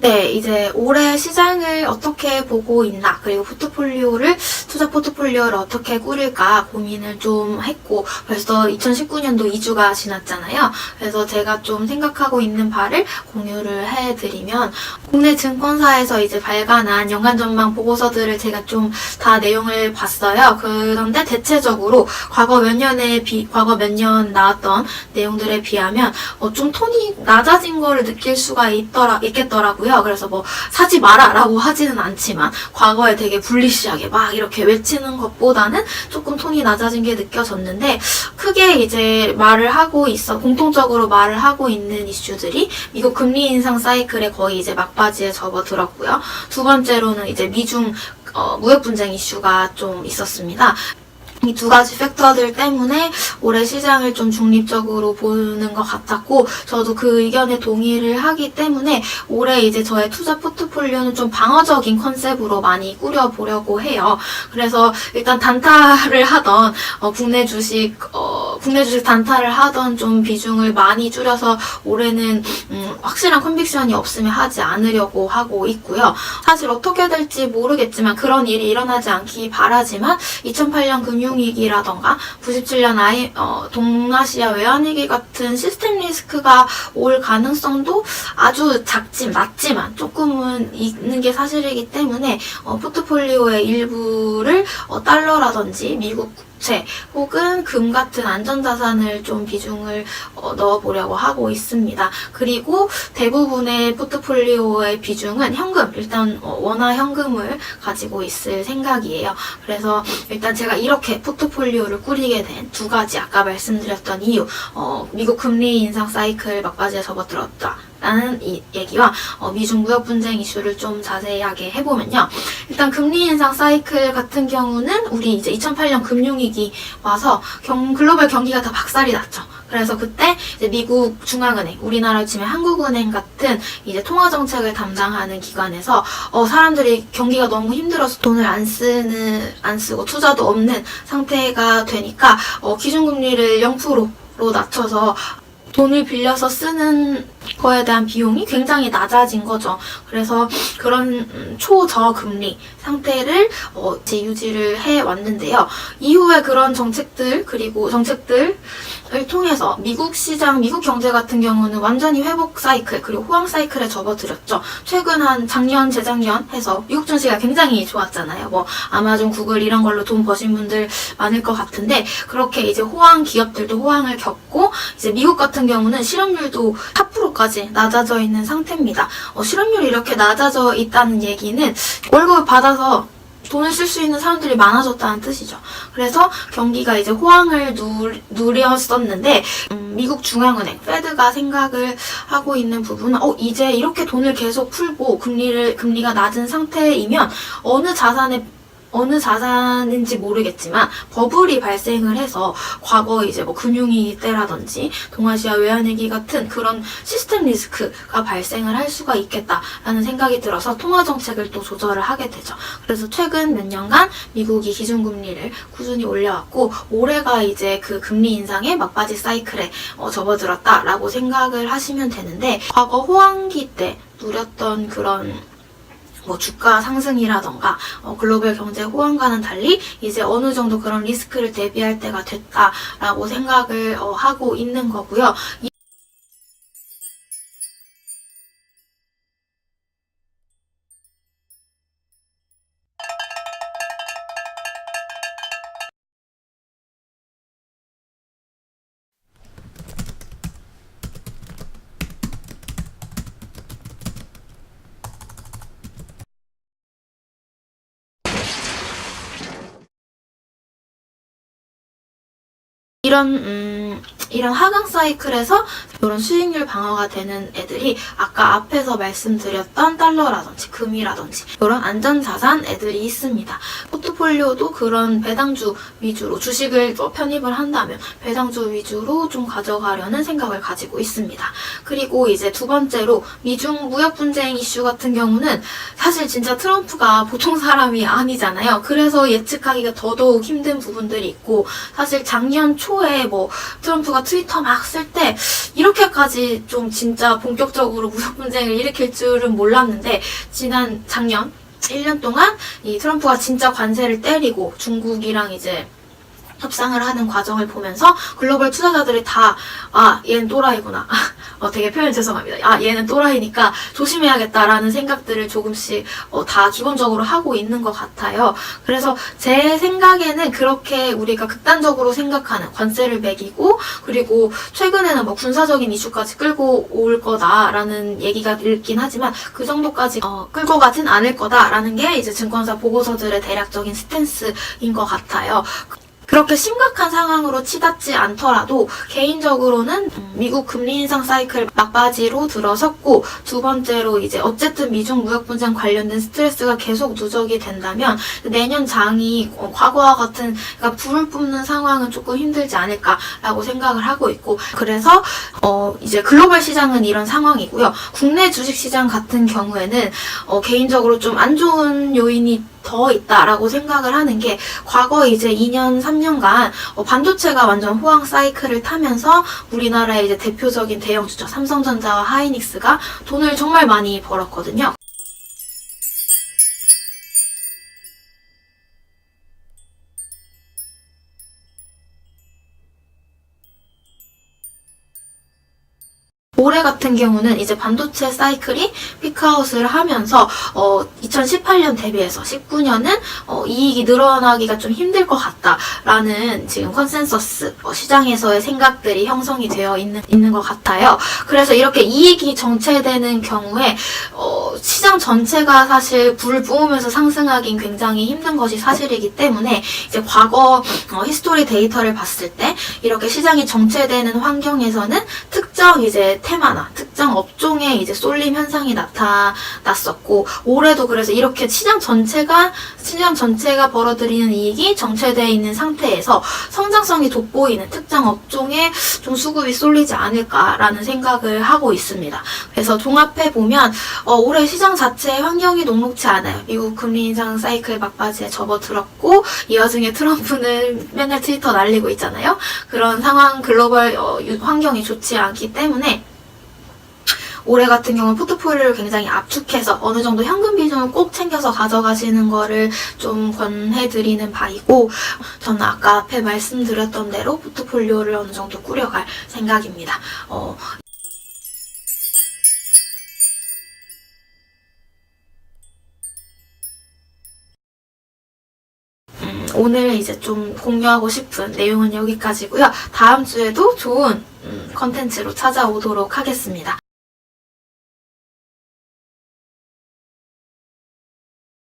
네, 이제 올해 시장을 어떻게 보고 있나, 그리고 투자 포트폴리오를 어떻게 꾸릴까 고민을 좀 했고, 벌써 2019년도 2주가 지났잖아요. 그래서 제가 좀 생각하고 있는 바를 공유를 해드리면, 국내 증권사에서 이제 발간한 연간 전망 보고서들을 제가 좀 다 내용을 봤어요. 그런데 대체적으로 과거 몇 년 나왔던 내용들에 비하면 좀 톤이 낮아진 거를 느낄 수가 있겠더라고요. 그래서 뭐 사지 마라 라고 하지는 않지만 과거에 되게 불리시하게 막 이렇게 외치는 것보다는 조금 톤이 낮아진 게 느껴졌는데, 크게 이제 공통적으로 말을 하고 있는 이슈들이 미국 금리 인상 사이클에 거의 이제 막바지에 접어들었고요. 두 번째로는 이제 미중 무역 분쟁 이슈가 좀 있었습니다. 이 두 가지 팩터들 때문에 올해 시장을 좀 중립적으로 보는 것 같았고, 저도 그 의견에 동의를 하기 때문에 올해 이제 저의 투자 포트폴리오는 좀 방어적인 컨셉으로 많이 꾸려보려고 해요. 그래서 일단 단타를 하던 국내 주식 단타를 하던 좀 비중을 많이 줄여서 올해는 확실한 컨빅션이 없으면 하지 않으려고 하고 있고요. 사실 어떻게 될지 모르겠지만, 그런 일이 일어나지 않기 바라지만 2008년 금융위기라던가 97년 동아시아 외환위기 같은 시스템 리스크가 올 가능성도 아주 낮지만 조금은 있는 게 사실이기 때문에 포트폴리오의 일부를 달러라든지 미국 국채 혹은 금 같은 안전자산을 좀 비중을 넣어보려고 하고 있습니다. 그리고 대부분의 포트폴리오의 비중은 일단 원화 현금을 가지고 있을 생각이에요. 그래서 일단 제가 이렇게 포트폴리오를 꾸리게 된 두 가지, 아까 말씀드렸던 이유, 미국 금리 인상 사이클 막바지에 접어들었다 라는 이 얘기와 미중 무역 분쟁 이슈를 좀 자세하게 해보면요. 일단 금리 인상 사이클 같은 경우는 우리 이제 2008년 금융위기 와서 글로벌 경기가 다 박살이 났죠. 그래서 그때 이제 미국 중앙은행, 우리나라로 치면 한국은행 같은 이제 통화 정책을 담당하는 기관에서 사람들이 경기가 너무 힘들어서 돈을 안 쓰고 투자도 없는 상태가 되니까 기준금리를 0%로 낮춰서 돈을 빌려서 쓰는 거에 대한 비용이 굉장히 낮아진 거죠. 그래서 그런 초저금리 상태를 유지를 해왔는데요. 이후에 그런 정책들을 통해서 미국 경제 같은 경우는 완전히 회복 사이클, 그리고 호황 사이클에 접어들었죠. 최근 한 작년, 재작년 해서 미국 증시가 굉장히 좋았잖아요. 뭐 아마존, 구글 이런 걸로 돈 버신 분들 많을 것 같은데, 그렇게 이제 기업들도 호황을 겪고, 이제 미국 같은 경우는 실업률도 4%까지 낮아져 있는 상태입니다. 실업률이 이렇게 낮아져 있다는 얘기는 월급을 받아서 돈을 쓸 수 있는 사람들이 많아졌다는 뜻이죠. 그래서 경기가 이제 호황을 누렸었는데, 미국 중앙은행, 페드가 생각을 하고 있는 부분은 이제 이렇게 돈을 계속 풀고 금리가 낮은 상태이면 어느 자산인지 모르겠지만 버블이 발생을 해서 과거 이제 뭐 금융위기 때라든지 동아시아 외환위기 같은 그런 시스템 리스크가 발생을 할 수가 있겠다라는 생각이 들어서 통화 정책을 또 조절을 하게 되죠. 그래서 최근 몇 년간 미국이 기준금리를 꾸준히 올려왔고, 올해가 이제 그 금리 인상의 막바지 사이클에 접어들었다라고 생각을 하시면 되는데, 과거 호황기 때 누렸던 그런 주가 상승이라던가 글로벌 경제 호황과는 달리 이제 어느 정도 그런 리스크를 대비할 때가 됐다라고 생각을 하고 있는 거고요. 이런 하강 사이클에서 이런 수익률 방어가 되는 애들이 아까 앞에서 말씀드렸던 달러라든지 금이라든지 이런 안전자산 애들이 있습니다. 포트폴리오도 그런 배당주 위주로, 주식을 편입을 한다면 배당주 위주로 좀 가져가려는 생각을 가지고 있습니다. 그리고 이제 두 번째로 미중 무역 분쟁 이슈 같은 경우는 사실 진짜 트럼프가 보통 사람이 아니잖아요. 그래서 예측하기가 더더욱 힘든 부분들이 있고, 사실 작년 초에 트럼프가 트럼프가 트위터 막 쓸 때 이렇게까지 좀 진짜 본격적으로 무역 분쟁을 일으킬 줄은 몰랐는데 작년 1년 동안 이 트럼프가 진짜 관세를 때리고 중국이랑 이제 협상을 하는 과정을 보면서 글로벌 투자자들이 다, 얘는 또라이구나. 되게 표현 죄송합니다. 얘는 또라이니까 조심해야겠다라는 생각들을 조금씩 다 기본적으로 하고 있는 것 같아요. 그래서 제 생각에는 그렇게 우리가 극단적으로 생각하는 관세를 매기고 그리고 최근에는 뭐 군사적인 이슈까지 끌고 올 거다라는 얘기가 있긴 하지만 그 정도까지 끌고 가진 않을 거다라는 게 이제 증권사 보고서들의 대략적인 스탠스인 것 같아요. 그렇게 심각한 상황으로 치닫지 않더라도 개인적으로는 미국 금리 인상 사이클 막바지로 들어섰고 두 번째로 이제 어쨌든 미중 무역 분쟁 관련된 스트레스가 계속 누적이 된다면 내년 장이 과거와 같은 그러니까 불을 뿜는 상황은 조금 힘들지 않을까라고 생각을 하고 있고 그래서 이제 글로벌 시장은 이런 상황이고요. 국내 주식 시장 같은 경우에는 개인적으로 좀 안 좋은 요인이 더 있다라고 생각을 하는 게 과거 이제 2년, 3년간 반도체가 완전 호황 사이클을 타면서 우리나라의 이제 대표적인 대형 주죠. 삼성전자와 하이닉스가 돈을 정말 많이 벌었거든요. 올해 같은 경우는 이제 반도체 사이클이 피크아웃을 하면서 2018년 대비해서 19년은 이익이 늘어나기가 좀 힘들 것 같다라는 지금 컨센서스 시장에서의 생각들이 형성이 되어 있는 것 같아요. 그래서 이렇게 이익이 정체되는 경우에 시장 전체가 사실 불을 뿜으면서 상승하긴 굉장히 힘든 것이 사실이기 때문에 이제 과거 히스토리 데이터를 봤을 때 이렇게 시장이 정체되는 환경에서는 특정 이제 테마나 특정 업종에 이제 쏠림 현상이 나타났었고 올해도 그래서 이렇게 시장 전체가 벌어들이는 이익이 정체되어 있는 상태에서 성장성이 돋보이는 특정 업종에 좀 수급이 쏠리지 않을까라는 생각을 하고 있습니다. 그래서 종합해 보면 올해 시장 자체의 환경이 녹록지 않아요. 미국 금리 인상 사이클 막바지에 접어들었고 이 와중에 트럼프는 맨날 트위터 날리고 있잖아요. 그런 상황 글로벌 환경이 좋지 않기 때문에 올해 같은 경우는 포트폴리오를 굉장히 압축해서 어느 정도 현금 비중을 꼭 챙겨서 가져가시는 거를 좀 권해드리는 바이고 저는 아까 앞에 말씀드렸던 대로 포트폴리오를 어느 정도 꾸려갈 생각입니다. 오늘 이제 좀 공유하고 싶은 내용은 여기까지고요. 다음 주에도 좋은 컨텐츠로 찾아오도록 하겠습니다.